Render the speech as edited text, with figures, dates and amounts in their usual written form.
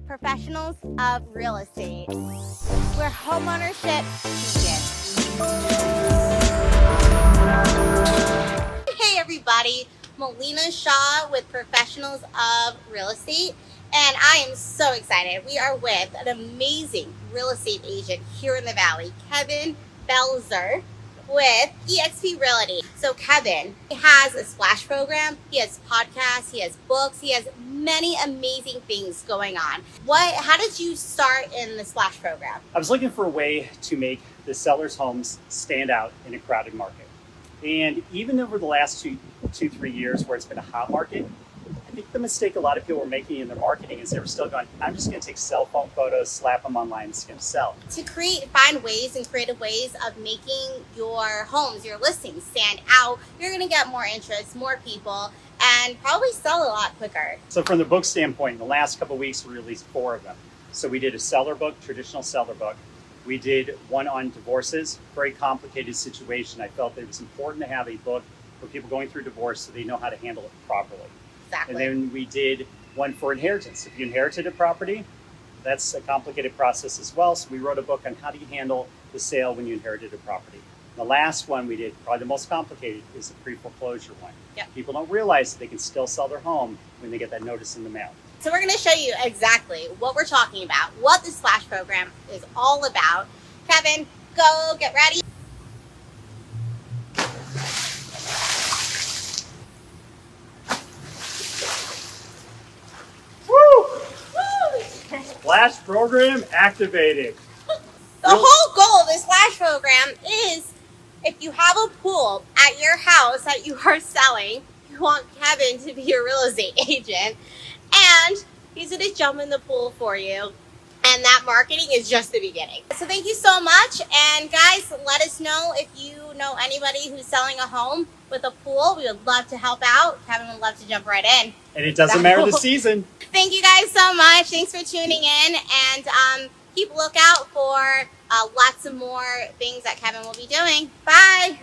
professionals of real estate, where homeownership begins. Hey everybody, Melina Shah with Professionals of Real Estate, and I am so excited. We are with an amazing real estate agent here in the Valley, Kevin Belzer with eXp Realty. So Kevin has a splash program, he has podcasts, he has books, he has many amazing things going on. How did you start in the splash program? I was looking for a way to make the sellers' homes stand out in a crowded market. And even over the last 3 years where it's been a hot market, I think the mistake a lot of people were making in their marketing is they were still going, I'm just going to take cell phone photos, slap them online, it's going to sell. To find ways and creative ways of making your homes, your listings stand out, you're going to get more interest, more people, and probably sell a lot quicker. So from the book standpoint, in the last couple of weeks, we released 4 of them. So we did a seller book, traditional seller book. We did one on divorces, very complicated situation. I felt that it was important to have a book for people going through divorce so they know how to handle it properly. Exactly. And then we did one for inheritance. If you inherited a property, that's a complicated process as well. So we wrote a book on how do you handle the sale when you inherited a property. And the last one we did, probably the most complicated, is the pre-foreclosure one. Yep. People don't realize that they can still sell their home when they get that notice in the mail. So we're going to show you exactly what we're talking about, what the Splash program is all about. Kevin, go get ready. Splash program activated. The whole goal of the Splash program is if you have a pool at your house that you are selling, you want Kevin to be your real estate agent, and he's going to jump in the pool for you. And that marketing is just the beginning. So thank you so much. And guys, let us know if you know anybody who's selling a home with a pool. We would love to help out. Kevin would love to jump right in. And it doesn't matter the season. Thank you guys so much. Thanks for tuning in. And keep a lookout for lots of more things that Kevin will be doing. Bye.